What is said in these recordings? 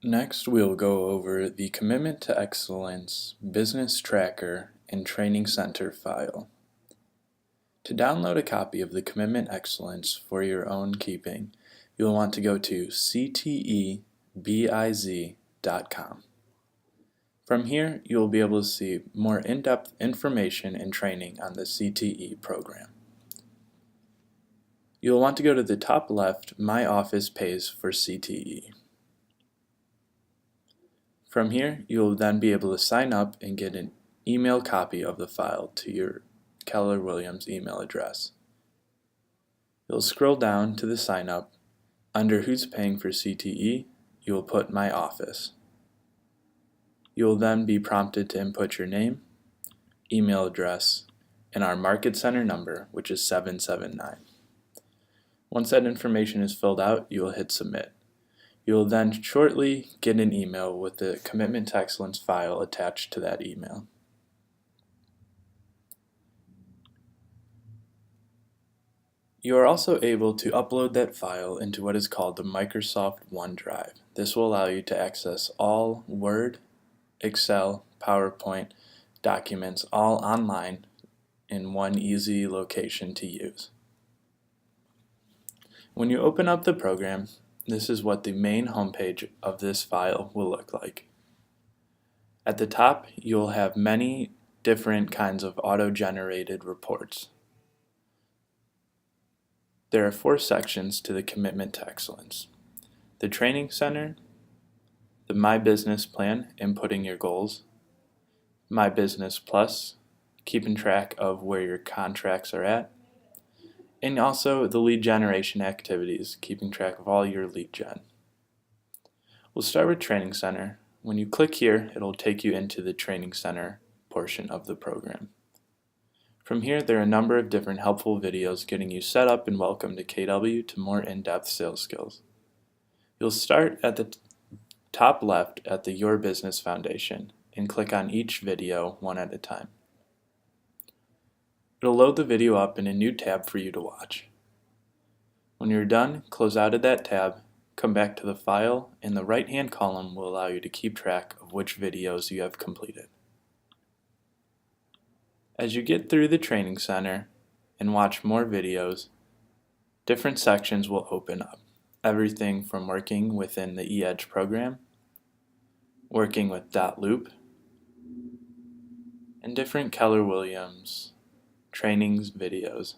Next, we'll go over the Commitment to Excellence Business Tracker and Training Center file. To download a copy of the Commitment Excellence for your own keeping, you'll want to go to ctebiz.com. From here, you'll be able to see more in-depth information and training on the CTE program. You'll want to go to the top left, My Office Pays for CTE. From here, you'll then be able to sign up and get an email copy of the file to your Keller Williams email address. You'll scroll down to the sign up. Under Who's Paying for CTE, you will put My Office. You will then be prompted to input your name, email address, and our Market Center number, which is 779. Once that information is filled out, you will hit Submit. You will then shortly get an email with the Commitment to Excellence file attached to that email. You are also able to upload that file into what is called the Microsoft OneDrive. This will allow you to access all Word, Excel, PowerPoint documents all online in one easy location to use. When you open up the program, this is what the main homepage of this file will look like. At the top, you'll have many different kinds of auto-generated reports. There are 4 sections to the Commitment to Excellence: the Training Center, the My Business Plan, inputting your goals, My Business Plus, keeping track of where your contracts are at, and also the lead generation activities, keeping track of all your lead gen. We'll start with Training Center. When you click here, it'll take you into the Training Center portion of the program. From here, there are a number of different helpful videos getting you set up and welcome to KW to more in-depth sales skills. You'll start at the top left at the Your Business Foundation and click on each video one at a time. It'll load the video up in a new tab for you to watch. When you're done, close out of that tab, come back to the file, and the right-hand column will allow you to keep track of which videos you have completed. As you get through the Training Center and watch more videos, different sections will open up. Everything from working within the eEdge program, working with dotloop, and different Keller Williams trainings videos.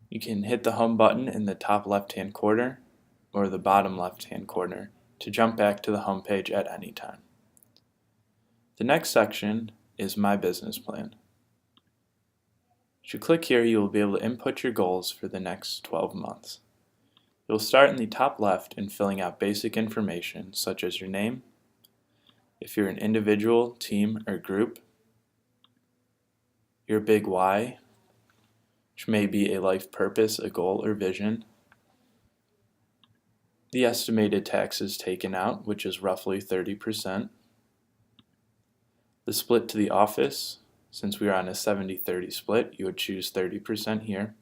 You can hit the home button in the top left-hand corner or the bottom left-hand corner to jump back to the home page at any time. The next section is My Business Plan. As you click here, you will be able to input your goals for the next 12 months. You'll start in the top left in filling out basic information such as your name, if you're an individual, team, or group, your big why, which may be a life purpose, a goal, or vision, the estimated taxes taken out, which is roughly 30%, the split to the office, since we are on a 70-30 split, you would choose 30% here,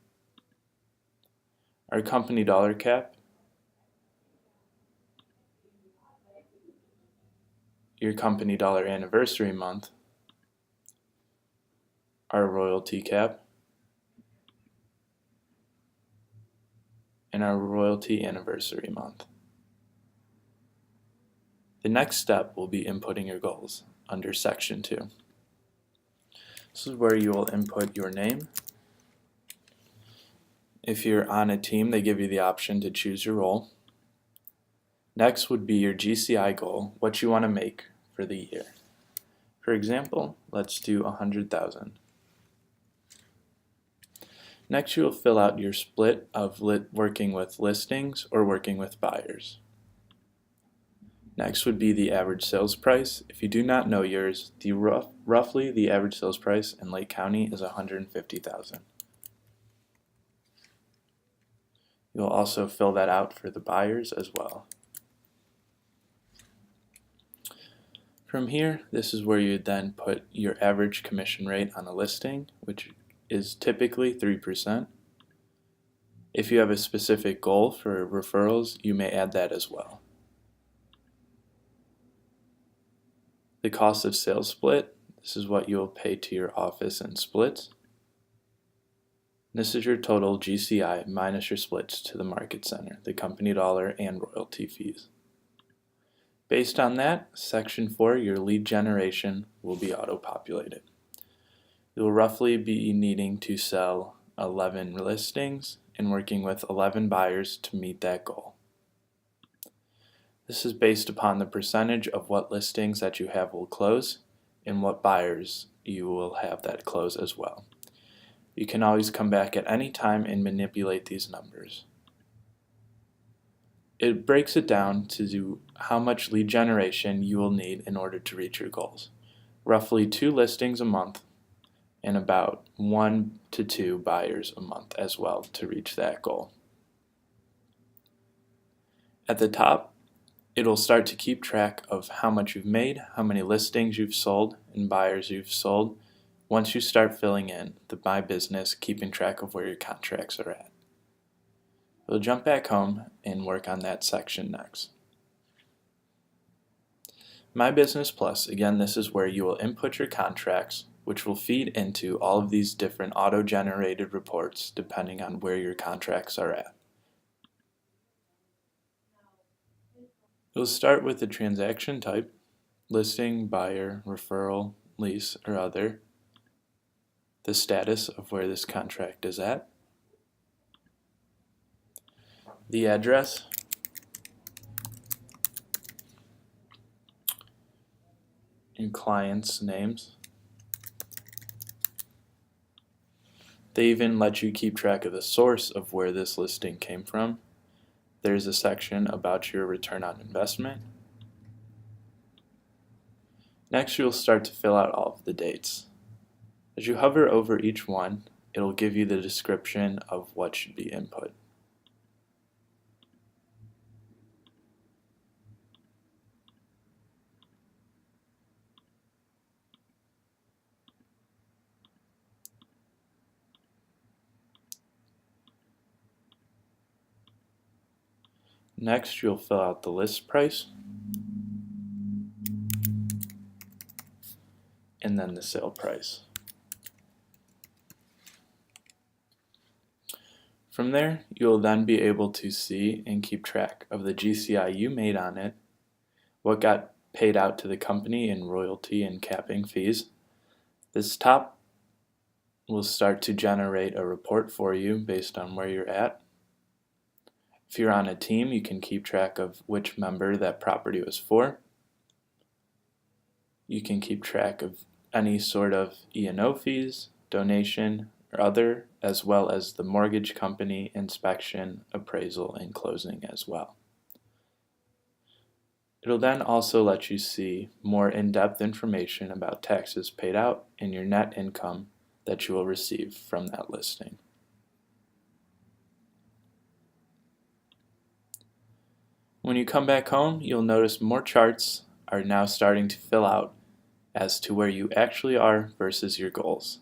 our company dollar cap, your company dollar anniversary month, our royalty cap, and our royalty anniversary month. The next step will be inputting your goals under section 2. This is where you will input your name. If you're on a team, they give you the option to choose your role. Next would be your GCI goal, what you want to make for the year. For example, let's do 100,000. Next, you will fill out your split of working with listings or working with buyers. Next would be the average sales price. If you do not know yours, roughly the average sales price in Lake County is 150,000. You'll also fill that out for the buyers as well. From here, this is where you then put your average commission rate on a listing, which is typically 3%. If you have a specific goal for referrals, you may add that as well. The cost of sales split, this is what you will pay to your office in splits. This is your total GCI minus your splits to the market center, the company dollar, and royalty fees. Based on that, section 4, your lead generation, will be auto-populated. You'll roughly be needing to sell 11 listings and working with 11 buyers to meet that goal. This is based upon the percentage of what listings that you have will close and what buyers you will have that close as well. You can always come back at any time and manipulate these numbers. It breaks it down to how much lead generation you will need in order to reach your goals. Roughly 2 listings a month and about 1 to 2 buyers a month as well to reach that goal. At the top, it'll start to keep track of how much you've made, how many listings you've sold, and buyers you've sold once you start filling in the My Business, keeping track of where your contracts are at. We'll jump back home and work on that section next. My Business Plus, again, this is where you will input your contracts, which will feed into all of these different auto-generated reports depending on where your contracts are at. We'll start with the transaction type, listing, buyer, referral, lease, or other, the status of where this contract is at, the address, and clients' names. They even let you keep track of the source of where this listing came from. There's a section about your return on investment. Next, you'll start to fill out all of the dates. As you hover over each one, it'll give you the description of what should be input. Next, you'll fill out the list price, and then the sale price. From there, you'll then be able to see and keep track of the GCI you made on it, what got paid out to the company in royalty and capping fees. This top will start to generate a report for you based on where you're at. If you're on a team, you can keep track of which member that property was for. You can keep track of any sort of E&O fees, donation, or other, as well as the mortgage company, inspection, appraisal, and closing as well. It'll then also let you see more in-depth information about taxes paid out and your net income that you will receive from that listing. When you come back home, you'll notice more charts are now starting to fill out as to where you actually are versus your goals.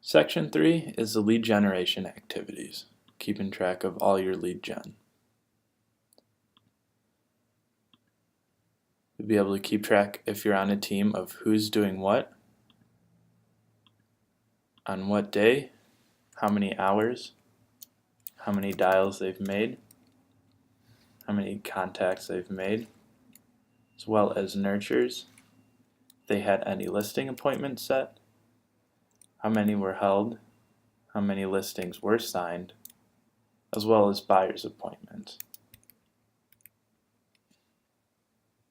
Section 3 is the lead generation activities, keeping track of all your lead gen. You'll be able to keep track if you're on a team of who's doing what, on what day, how many hours, how many dials they've made, how many contacts they've made, as well as nurtures, if they had any listing appointments set, how many were held, how many listings were signed, as well as buyer's appointments.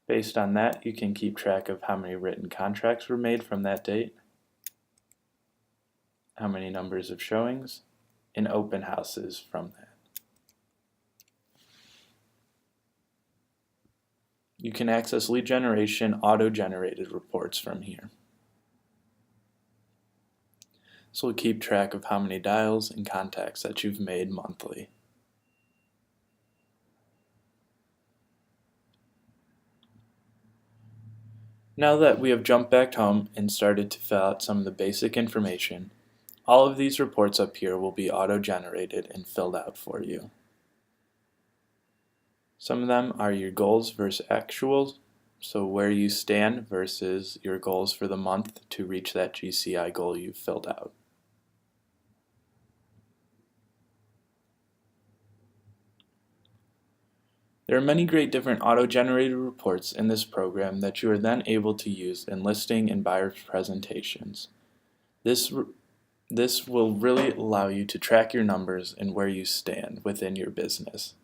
Based on that, you can keep track of how many written contracts were made from that date, how many numbers of showings, and open houses from that. You can access lead generation auto-generated reports from here. So we'll keep track of how many dials and contacts that you've made monthly. Now that we have jumped back home and started to fill out some of the basic information, All of these reports up here will be auto-generated and filled out for you. Some of them are your goals versus actuals, so where you stand versus your goals for the month to reach that GCI goal you've filled out. There are many great different auto-generated reports in this program that you are then able to use in listing and buyer presentations. This will really allow you to track your numbers and where you stand within your business.